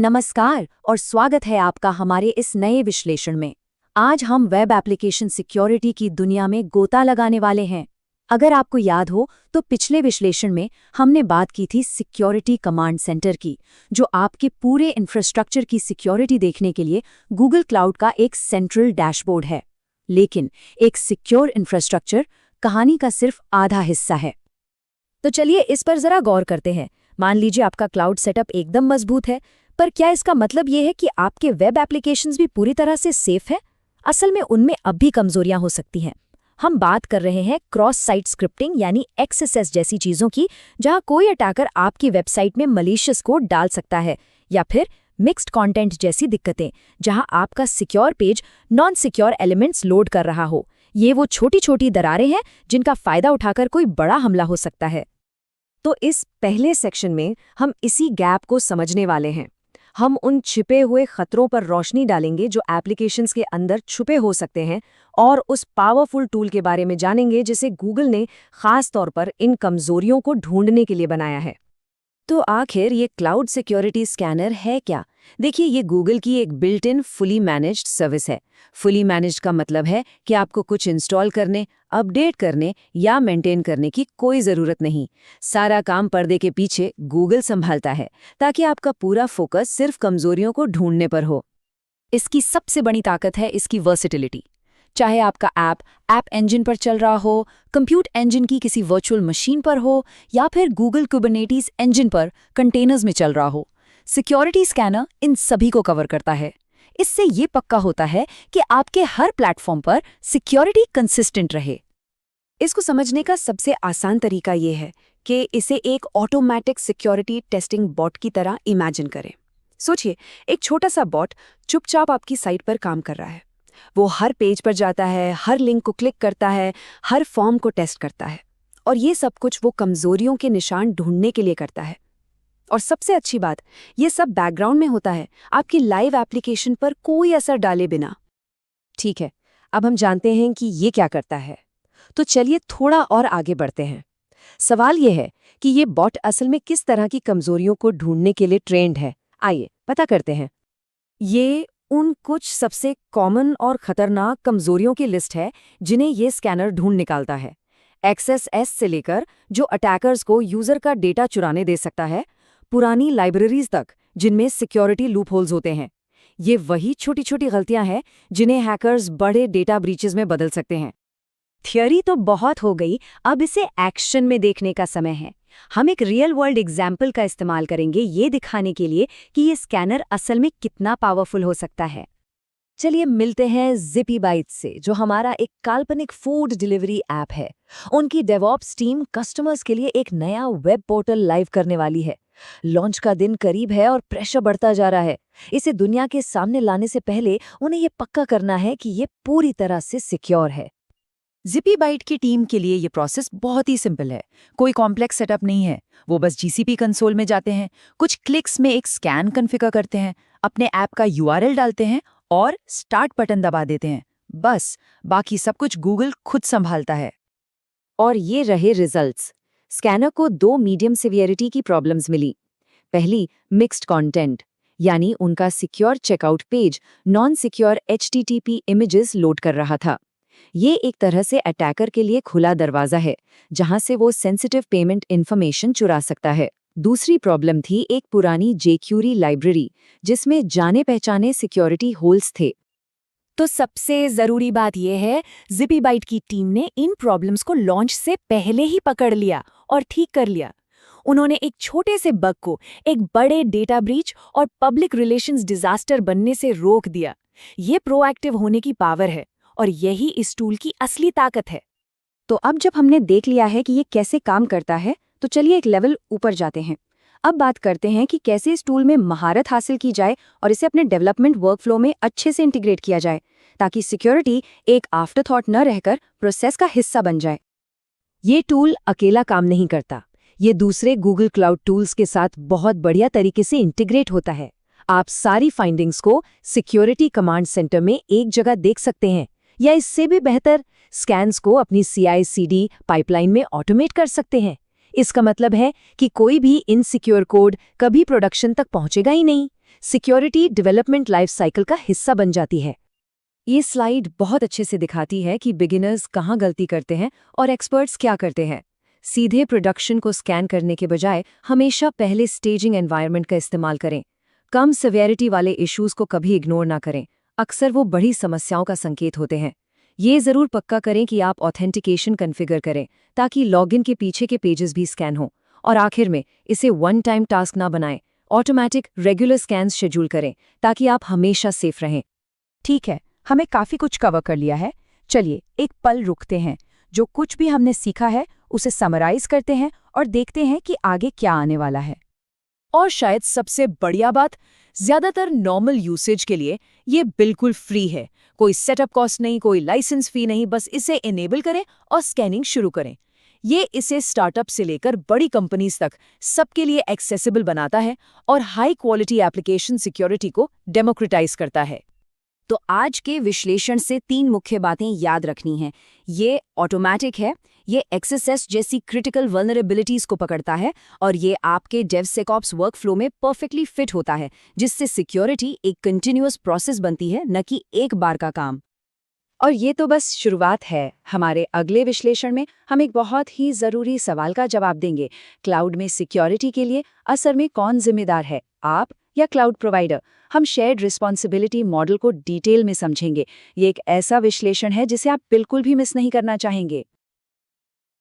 नमस्कार और स्वागत है आपका हमारे इस नए विश्लेषण में। आज हम वेब एप्लीकेशन सिक्योरिटी की दुनिया में गोता लगाने वाले हैं। अगर आपको याद हो तो पिछले विश्लेषण में हमने बात की थी सिक्योरिटी कमांड सेंटर की, जो आपके पूरे इंफ्रास्ट्रक्चर की सिक्योरिटी देखने के लिए गूगल क्लाउड का एक सेंट्रल डैशबोर्ड है। लेकिन एक सिक्योर इंफ्रास्ट्रक्चर कहानी का सिर्फ आधा हिस्सा है। तो चलिए इस पर जरा गौर करते हैं। मान लीजिए आपका क्लाउड सेटअप एकदम मजबूत है, पर क्या इसका मतलब ये है कि आपके वेब एप्लीकेशंस भी पूरी तरह से सेफ हैं? असल में उनमें अब भी कमजोरियां हो सकती हैं। हम बात कर रहे हैं क्रॉस साइट स्क्रिप्टिंग यानी XSS जैसी चीजों की, जहां कोई अटैकर आपकी वेबसाइट में मलिशियस कोड डाल सकता है, या फिर मिक्स्ड कंटेंट जैसी दिक्कतें, जहां आपका secure page non secure elements load कर रहा हो। ये वो छोटी छोटी दरारें हैं जिनका फायदा उठाकर कोई बड़ा हमला हो सकता है। तो इस पहले सेक्शन में हम इसी गैप को समझने वाले हैं। हम उन छिपे हुए खतरों पर रोशनी डालेंगे जो एप्लीकेशंस के अंदर छुपे हो सकते हैं, और उस पावरफुल टूल के बारे में जानेंगे जिसे गूगल ने खास तौर पर इन कमजोरियों को ढूंढने के लिए बनाया है। तो आखिर ये क्लाउड सिक्योरिटी स्कैनर है क्या? देखिए, ये गूगल की एक built in fully managed service है। फुली मैनेज्ड का मतलब है कि आपको कुछ इंस्टॉल करने, अपडेट करने या मेंटेन करने की कोई ज़रूरत नहीं। सारा काम पर्दे के पीछे गूगल संभालता है, ताकि आपका पूरा फोकस सिर्फ कमजोरियों को ढूंढने पर हो। इसकी सबसे बड़ी ताकत है इसकी वर्सेटिलिटी। चाहे आपका ऐप इंजन पर चल रहा हो, कंप्यूट इंजन की किसी वर्चुअल मशीन पर हो, या फिर गूगल कुबरनेटिस इंजन पर कंटेनर्स में चल रहा हो, सिक्योरिटी स्कैनर इन सभी को कवर करता है। इससे ये पक्का होता है कि आपके हर प्लेटफॉर्म पर सिक्योरिटी कंसिस्टेंट रहे। इसको समझने का सबसे आसान तरीका ये है कि इसे एक ऑटोमेटिक सिक्योरिटी टेस्टिंग बॉट की तरह इमेजिन करें। सोचिए, एक छोटा सा बॉट चुपचाप आपकी साइट पर काम कर रहा है। वो हर पेज पर जाता है, हर लिंक को क्लिक करता है, हर फॉर्म को टेस्ट करता है, और ये सब कुछ वो कमजोरियों के निशान ढूंढने के लिए करता है। और सबसे अच्छी बात, ये सब बैकग्राउंड में होता है, आपकी लाइव एप्लीकेशन पर कोई असर डाले बिना। ठीक है, अब हम जानते हैं कि ये क्या करता है, तो चलिए थोड़ा और आगे बढ़ते हैं। सवाल ये है कि ये बॉट असल में किस तरह की कमजोरियों को ढूंढने के लिए ट्रेंड है। आइए पता करते हैं। ये उन कुछ सबसे कॉमन और खतरनाक कमजोरियों की लिस्ट है जिन्हें ये स्कैनर ढूंढ निकालता है। XSS से लेकर, जो अटैकर्स को यूजर का डेटा चुराने दे सकता है, पुरानी लाइब्रेरीज तक जिनमें सिक्योरिटी लूपहोल्स होते हैं। ये वही छोटी छोटी गलतियां हैं जिन्हें हैकर्स बड़े डेटा ब्रीचेस में बदल सकते हैं। थियरी तो बहुत हो गई, अब इसे एक्शन में देखने का समय है। हम एक रियल वर्ल्ड एग्जाम्पल का इस्तेमाल करेंगे ये दिखाने के लिए कि ये स्कैनर असल में कितना पावरफुल हो सकता है। चलिए मिलते हैं ZippyBytes से, जो हमारा एक काल्पनिक फूड डिलीवरी ऐप है। उनकी डेवऑप्स टीम कस्टमर्स के लिए एक नया वेब पोर्टल लाइव करने वाली है। लॉन्च का दिन करीब है और प्रेशर बढ़ता जा रहा है। इसे दुनिया के सामने लाने से पहले उन्हें ये पक्का करना है कि ये पूरी तरह से सिक्योर है। ZippyBytes की टीम के लिए ये प्रोसेस बहुत ही सिंपल है। कोई कॉम्प्लेक्स सेटअप नहीं है। वो बस GCP कंसोल में जाते हैं, कुछ क्लिक्स में एक स्कैन कॉन्फ़िगर करते हैं, अपने ऐप का URL डालते हैं और स्टार्ट बटन दबा देते हैं। बस, बाकी सब कुछ गूगल खुद संभालता है। और ये रहे रिजल्ट्स। स्कैनर को 2 मीडियम सिवियरिटी की प्रॉब्लम्स मिली। पहली, मिक्स्ड कंटेंट, यानी उनका secure checkout page non secure HTTP images load कर रहा था। ये एक तरह से अटैकर के लिए खुला दरवाजा है, जहां से वो सेंसिटिव पेमेंट इन्फॉर्मेशन चुरा सकता है। दूसरी प्रॉब्लम थी एक पुरानी jQuery लाइब्रेरी, जिसमें जाने पहचाने सिक्योरिटी होल्स थे। तो सबसे जरूरी बात यह है, ZippyBytes की टीम ने इन प्रॉब्लम्स को लॉन्च से पहले ही पकड़ लिया और ठीक कर लिया। उन्होंने एक छोटे से बग को एक बड़े डेटा ब्रीच और पब्लिक रिलेशंस डिजास्टर बनने से रोक दिया। ये प्रोएक्टिव होने की पावर है, और यही इस टूल की असली ताकत है। तो अब जब हमने देख लिया है कि ये कैसे काम करता है, तो चलिए एक लेवल ऊपर जाते हैं। अब बात करते हैं कि कैसे इस टूल में महारत हासिल की जाए और इसे अपने डेवलपमेंट वर्कफ्लो में अच्छे से इंटीग्रेट किया जाए, ताकि सिक्योरिटी एक आफ्टरथॉट न रहकर प्रोसेस का हिस्सा बन जाए। ये टूल अकेला काम नहीं करता, ये दूसरे गूगल क्लाउड टूल्स के साथ बहुत बढ़िया तरीके से इंटीग्रेट होता है। आप सारी फाइंडिंग्स को सिक्योरिटी कमांड सेंटर में एक जगह देख सकते हैं, या इससे भी बेहतर, स्कैन्स को अपनी CI/CD पाइपलाइन में ऑटोमेट कर सकते हैं। इसका मतलब है कि कोई भी इनसिक्योर कोड कभी प्रोडक्शन तक पहुंचेगा ही नहीं। सिक्योरिटी डेवलपमेंट लाइफ साइकिल का हिस्सा बन जाती है। ये स्लाइड बहुत अच्छे से दिखाती है कि बिगिनर्स कहाँ गलती करते हैं और एक्सपर्ट्स क्या करते हैं। सीधे प्रोडक्शन को स्कैन करने के बजाय हमेशा पहले स्टेजिंग एनवायरनमेंट का इस्तेमाल करें। कम सिवियरिटी वाले इश्यूज को कभी इग्नोर ना करें, अक्सर वो बड़ी समस्याओं का संकेत होते हैं। ये ज़रूर पक्का करें कि आप ऑथेंटिकेशन कॉन्फ़िगर करें ताकि लॉगिन के पीछे के पेजेस भी स्कैन हों। और आखिर में इसे वन टाइम टास्क ना बनाएं, ऑटोमेटिक रेगुलर स्कैन्स शेड्यूल करें ताकि आप हमेशा सेफ रहें। ठीक है, हमें काफी कुछ कवर कर लिया है। चलिए एक पल रुकते हैं, जो कुछ भी हमने सीखा है उसे समराइज करते हैं और देखते हैं कि आगे क्या आने वाला है। और शायद सबसे बढ़िया बात, ज्यादातर नॉर्मल यूसेज के लिए ये बिल्कुल फ्री है। कोई सेटअप कॉस्ट नहीं, कोई लाइसेंस फी नहीं, बस इसे इनेबल करें और स्कैनिंग शुरू करें। ये इसे स्टार्टअप से लेकर बड़ी कंपनीज तक सबके लिए एक्सेसिबल बनाता है और हाई क्वालिटी एप्लीकेशन सिक्योरिटी को डेमोक्रेटाइज करता है। तो आज के विश्लेषण से 3 मुख्य बातें याद रखनी हैं। ये ऑटोमैटिक है, ये एक्सेस जैसी क्रिटिकल वल्नरेबिलिटीज को पकड़ता है और ये आपके डेवसेकऑप्स वर्कफ्लो में परफेक्टली फिट होता है, जिससे सिक्योरिटी एक कंटिन्यूअस प्रोसेस बनती है, न कि एक बार का काम। और ये तो बस शुरुआत है। हमारे अगले विश्लेषण में हम एक बहुत ही ज़रूरी सवाल का जवाब देंगे। क्लाउड में सिक्योरिटी के लिए असल में कौन जिम्मेदार है, आप या क्लाउड प्रोवाइडर? हम शेयर्ड रिस्पॉन्सिबिलिटी मॉडल को डिटेल में समझेंगे। ये एक ऐसा विश्लेषण है जिसे आप बिल्कुल भी मिस नहीं करना चाहेंगे।